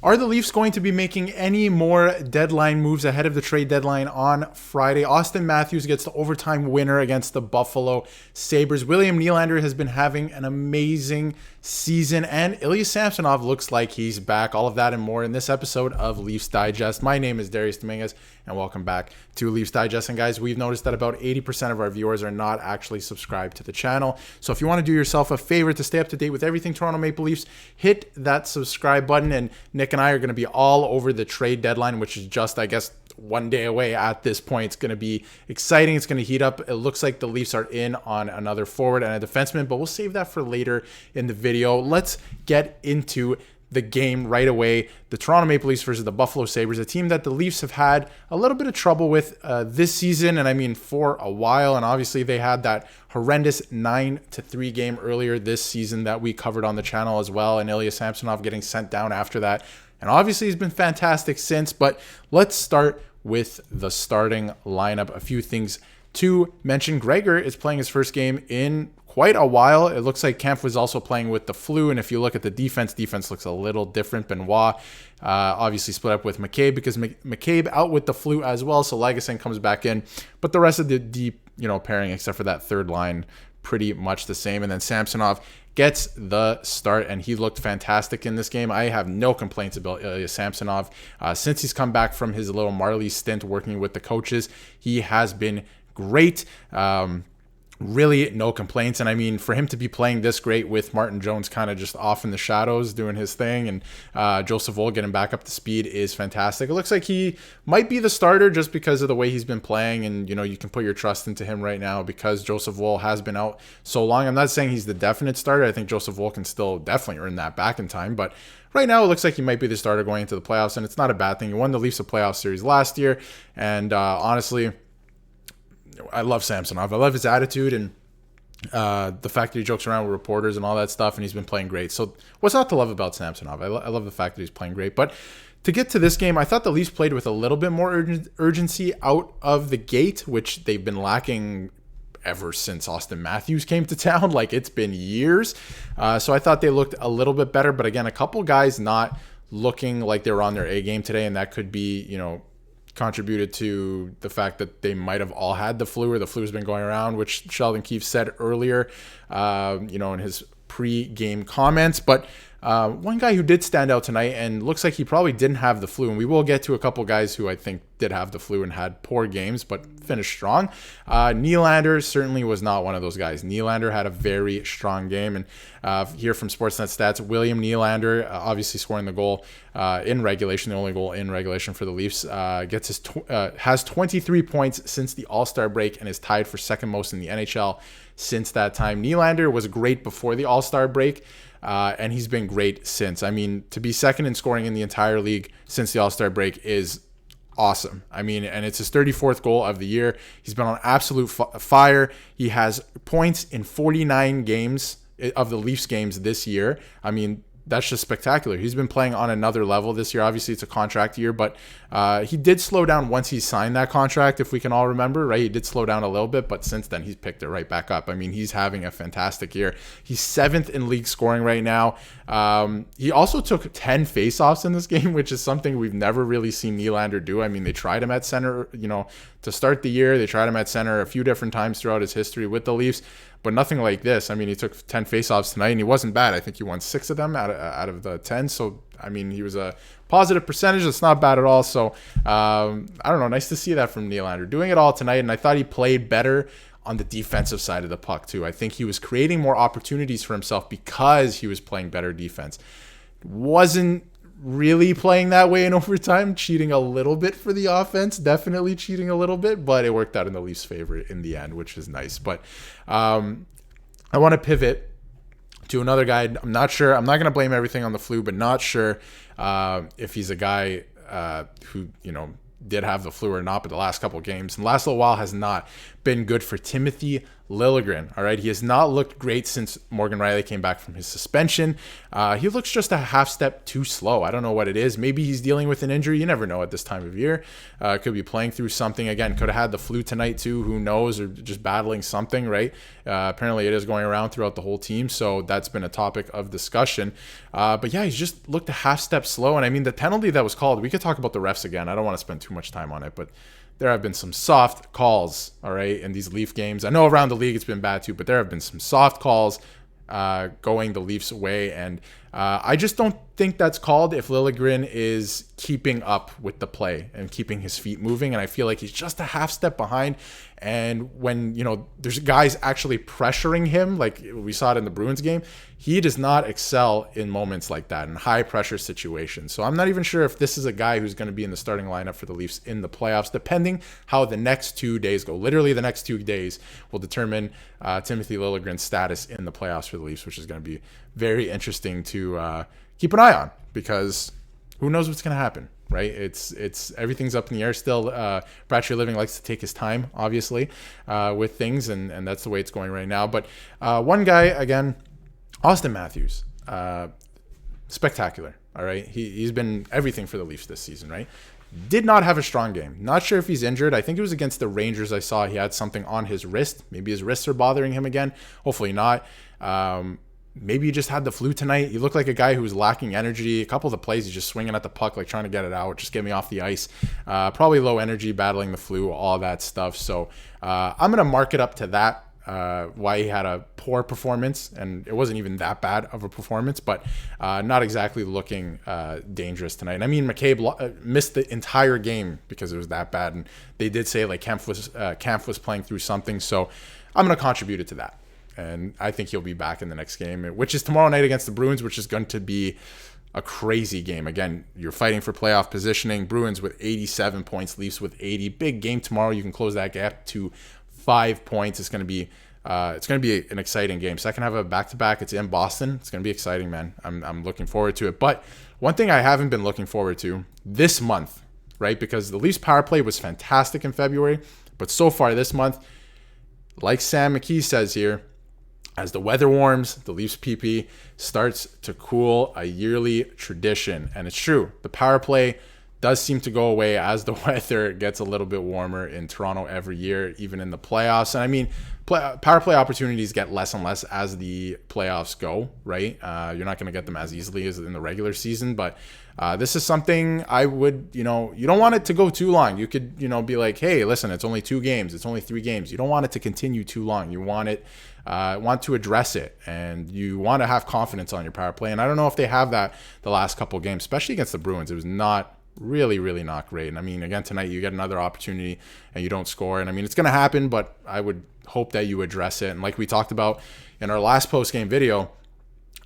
Are the Leafs going to be making any more deadline moves ahead of the trade deadline on Friday? Austin Matthews gets the overtime winner against the Buffalo Sabres. William Nylander has been having an amazing season, and Ilya Samsonov looks like he's back. All of that and more in this episode of Leafs Digest. My name is Darius Domingues, and welcome back to Leafs Digest. And guys, we've noticed that about 80% of our viewers are not actually subscribed to the channel. So if you want to do yourself a favor to stay up to date with everything Toronto Maple Leafs, hit that subscribe button. And Nick and I are going to be all over the trade deadline, which is just, I guess, one day away at this point. It's going to be exciting. It's going to heat up. It looks like the Leafs are in on another forward and a defenseman, but we'll save that for later in the video. Let's get into the game right away. The Toronto Maple Leafs versus the Buffalo Sabres, a team that the Leafs have had a little bit of trouble with this season, and I mean for a while. And obviously they had that horrendous 9-3 game earlier this season that we covered on the channel as well, and Ilya Samsonov getting sent down after that. And obviously he's been fantastic since, but let's start with the starting lineup. A few things to mention. Gregor is playing his first game in quite a while. It looks like Kempf was also playing with the flu, and if you look at the defense looks a little different. Benoit obviously split up with McCabe because McCabe out with the flu as well, so Lagesson comes back in. But the rest of the deep, pairing, except for that third line, pretty much the same. And then Samsonov gets the start, and he looked fantastic in this game. I have no complaints about Ilya Samsonov. Since he's come back from his little Marley stint working with the coaches, he has been great. Really no complaints. And I mean, for him to be playing this great with Martin Jones kind of just off in the shadows doing his thing, and Joseph Woll getting back up to speed is fantastic. It looks like he might be the starter just because of the way he's been playing, and you can put your trust into him right now because Joseph Woll has been out so long. I'm not saying he's the definite starter. I think Joseph Woll can still definitely earn that back in time, but right now it looks like he might be the starter going into the playoffs, and it's not a bad thing. He won the Leafs a playoff series last year, and honestly, I love Samsonov. I love his attitude and the fact that he jokes around with reporters and all that stuff, and he's been playing great. So what's not to love about Samsonov? I love the fact that he's playing great. But to get to this game, I thought the Leafs played with a little bit more urgency out of the gate, which they've been lacking ever since Austin Matthews came to town. Like, it's been years. So I thought they looked a little bit better. But again, a couple guys not looking like they were on their A game today, and that could be, contributed to the fact that they might have all had the flu, or the flu's been going around, which Sheldon Keefe said earlier, in his pre-game comments. But one guy who did stand out tonight and looks like he probably didn't have the flu, and we will get to a couple guys who I think did have the flu and had poor games but finished strong. Nylander certainly was not one of those guys. Nylander had a very strong game, and here from Sportsnet Stats, William Nylander obviously scoring the goal in regulation, the only goal in regulation for the Leafs, has 23 points since the All-Star break and is tied for second most in the NHL since that time. Nylander was great before the All-Star break, and he's been great since. I mean, to be second in scoring in the entire league since the All-Star break is awesome. I mean, and it's his 34th goal of the year. He's been on absolute fire. He has points in 49 games of the Leafs games this year. I mean, that's just spectacular. He's been playing on another level this year. Obviously, it's a contract year, but he did slow down once he signed that contract, if we can all remember, right? He did slow down a little bit, but since then, he's picked it right back up. I mean, he's having a fantastic year. He's 7th in league scoring right now. He also took 10 faceoffs in this game, which is something we've never really seen Nylander do. I mean, they tried him at center, to start the year. They tried him at center a few different times throughout his history with the Leafs, but nothing like this. I mean, he took 10 faceoffs tonight, and he wasn't bad. I think he won 6 of them out of the 10. So, I mean, he was a positive percentage. That's not bad at all. So, I don't know. Nice to see that from Nylander. Doing it all tonight, and I thought he played better on the defensive side of the puck, too. I think he was creating more opportunities for himself because he was playing better defense. Wasn't really playing that way in overtime, cheating a little bit for the offense, definitely cheating a little bit, but it worked out in the Leafs' favor in the end, which is nice. But I want to pivot to another guy. I'm not sure. I'm not going to blame everything on the flu, but not sure if he's a guy who, did have the flu or not, but the last couple of games and the last little while has not been good for Timothy Liljegren. All right, he has not looked great since Morgan Rielly came back from his suspension. He looks just a half step too slow. I don't know what it is. Maybe he's dealing with an injury. You never know at this time of year. Could be playing through something. Again, could have had the flu tonight too. Who knows? Or just battling something, right? Apparently it is going around throughout the whole team. So that's been a topic of discussion. But yeah, he's just looked a half step slow. And I mean, the penalty that was called, we could talk about the refs again. I don't want to spend too much time on it, but there have been some soft calls, all right, in these Leaf games. I know around the league it's been bad too, but there have been some soft calls going the Leafs' way. And I just don't think that's called if Liljegren is keeping up with the play and keeping his feet moving. And I feel like he's just a half step behind. And when, there's guys actually pressuring him, like we saw it in the Bruins game, he does not excel in moments like that, in high pressure situations. So I'm not even sure if this is a guy who's going to be in the starting lineup for the Leafs in the playoffs, depending how the next 2 days go. Literally the next 2 days will determine Timothy Liljegren's status in the playoffs for the Leafs, which is going to be very interesting to keep an eye on, because who knows what's going to happen, right? It's everything's up in the air still. Brad Treliving likes to take his time, obviously, with things, and that's the way it's going right now. But one guy, again, Austin Matthews, spectacular, all right? He's been everything for the Leafs this season, right? Did not have a strong game. Not sure if he's injured. I think it was against the Rangers. I saw he had something on his wrist. Maybe his wrists are bothering him again. Hopefully not. Maybe he just had the flu tonight. He looked like a guy who was lacking energy. A couple of the plays, he's just swinging at the puck, like trying to get it out, just get me off the ice. Probably low energy, battling the flu, all that stuff. So I'm going to mark it up to that. Why he had a poor performance, and it wasn't even that bad of a performance, but not exactly looking dangerous tonight. And I mean, McCabe missed the entire game because it was that bad, and they did say like Kempf was playing through something, so I'm going to contribute it to that. And I think he'll be back in the next game, which is tomorrow night against the Bruins, which is going to be a crazy game. Again, you're fighting for playoff positioning. Bruins with 87 points, Leafs with 80. Big game tomorrow. You can close that gap to 5 points. It's going to be an exciting game. Second half of a back-to-back. It's in Boston. It's going to be exciting, man. I'm looking forward to it. But one thing I haven't been looking forward to this month, right? Because the Leafs power play was fantastic in February, but so far this month, like Sam McKee says here, as the weather warms, the Leafs PP starts to cool, a yearly tradition. And it's true. The power play does seem to go away as the weather gets a little bit warmer in Toronto every year, even in the playoffs. And I mean, power play opportunities get less and less as the playoffs go, right? You're not going to get them as easily as in the regular season, but this is something I would, you don't want it to go too long. You could, be like, hey, listen, it's only 2 games. It's only 3 games. You don't want it to continue too long. You want to address it, and you want to have confidence on your power play. And I don't know if they have that the last couple of games, especially against the Bruins. It was not really not great. And I mean, again, tonight you get another opportunity and you don't score. And I mean, it's going to happen, but I would hope that you address it. And like we talked about in our last post-game video,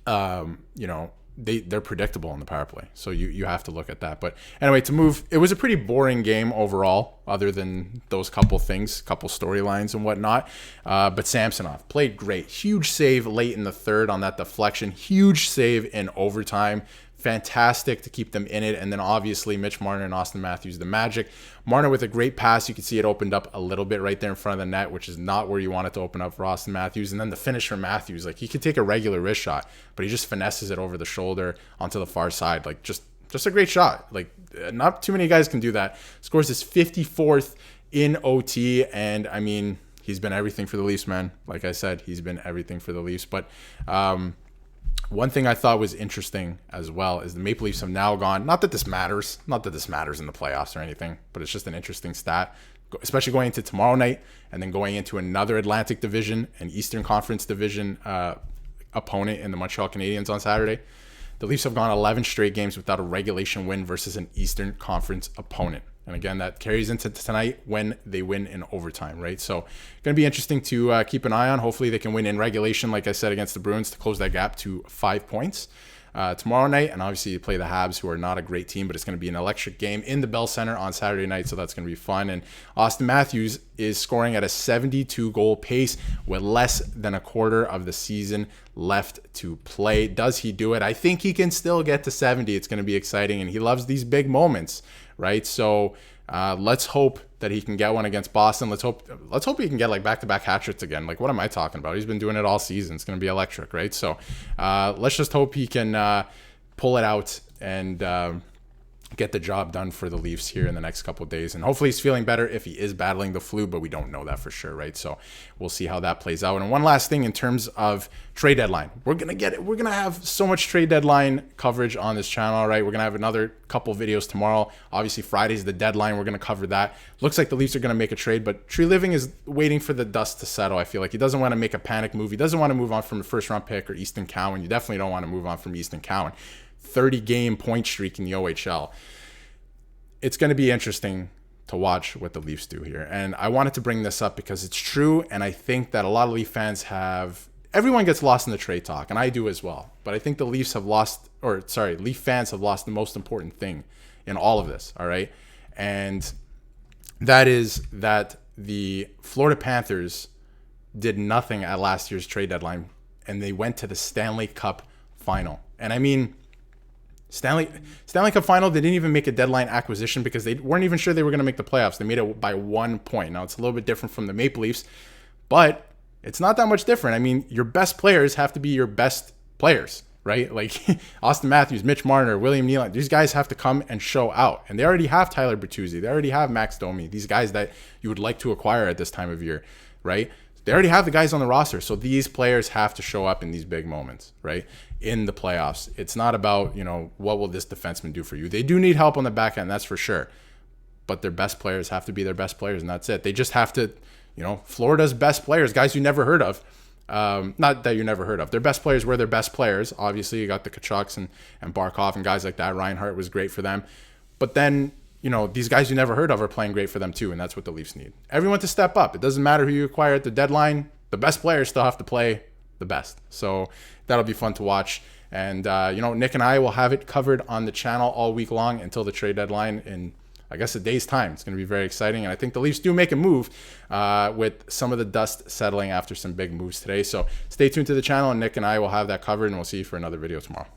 they're predictable in the power play. So you have to look at that. But anyway, it was a pretty boring game overall, other than those couple storylines and whatnot. But Samsonov played great. Huge save late in the third on that deflection. Huge save in overtime. Fantastic to keep them in it. And then obviously Mitch Marner and Austin Matthews, the magic. Marner with a great pass. You can see it opened up a little bit right there in front of the net, which is not where you want it to open up for Austin Matthews. And then the finish from Matthews, like he could take a regular wrist shot, but he just finesses it over the shoulder onto the far side. Like just a great shot. Like not too many guys can do that. Scores his 54th in OT. And I mean, he's been everything for the Leafs, man. Like I said, he's been everything for the Leafs. But, one thing I thought was interesting as well is the Maple Leafs have now gone, not that this matters in the playoffs or anything, but it's just an interesting stat, especially going into tomorrow night and then going into another Atlantic Division and Eastern Conference Division opponent in the Montreal Canadiens on Saturday. The Leafs have gone 11 straight games without a regulation win versus an Eastern Conference opponent. And again, that carries into tonight when they win in overtime, right? So going to be interesting to keep an eye on. Hopefully they can win in regulation, like I said, against the Bruins to close that gap to 5 points tomorrow night. And obviously you play the Habs, who are not a great team, but it's going to be an electric game in the Bell Center on Saturday night. So that's going to be fun. And Austin Matthews is scoring at a 72-goal pace with less than a quarter of the season left to play. Does he do it? I think he can still get to 70. It's going to be exciting. And he loves these big moments, right? So Let's hope that he can get one against Boston. Let's hope he can get like back-to-back hat tricks again. Like, what am I talking about? He's been doing it all season. It's going to be electric, right? So let's just hope he can pull it out and get the job done for the Leafs here in the next couple of days. And hopefully he's feeling better if he is battling the flu, but we don't know that for sure, right? So we'll see how that plays out. And one last thing in terms of trade deadline. We're going to have so much trade deadline coverage on this channel, right? We're going to have another couple videos tomorrow. Obviously, Friday's the deadline. We're going to cover that. Looks like the Leafs are going to make a trade, but Tree Living is waiting for the dust to settle. I feel like he doesn't want to make a panic move. He doesn't want to move on from a first-round pick or Easton Cowan. You definitely don't want to move on from Easton Cowan. 30-game point streak in the OHL. It's going to be interesting to watch what the Leafs do here. And I wanted to bring this up because it's true, and I think that a lot of Leaf fans everyone gets lost in the trade talk, and I do as well. But I think the Leaf fans have lost the most important thing in all of this, all right? And that is that the Florida Panthers did nothing at last year's trade deadline, and they went to the Stanley Cup final. And I mean, Stanley Cup final, they didn't even make a deadline acquisition because they weren't even sure they were going to make the playoffs. They made it by 1 point. Now, it's a little bit different from the Maple Leafs, but it's not that much different. I mean, your best players have to be your best players, right? Like Austin Matthews, Mitch Marner, William Nylander, these guys have to come and show out. And they already have Tyler Bertuzzi. They already have Max Domi, these guys that you would like to acquire at this time of year, right? They already have the guys on the roster. So these players have to show up in these big moments, right? In the playoffs. It's not about, what will this defenseman do for you? They do need help on the back end, that's for sure. But their best players have to be their best players, and that's it. They just have to, Florida's best players, guys you never heard of. Not that you never heard of. Their best players were their best players. Obviously, you got the Kachucks and Barkov and guys like that. Reinhart was great for them. But then, these guys you never heard of are playing great for them too, and that's what the Leafs need. Everyone to step up. It doesn't matter who you acquire at the deadline. The best players still have to play the best. So that'll be fun to watch. And, Nick and I will have it covered on the channel all week long until the trade deadline in, I guess, a day's time. It's going to be very exciting. And I think the Leafs do make a move with some of the dust settling after some big moves today. So stay tuned to the channel, and Nick and I will have that covered, and we'll see you for another video tomorrow.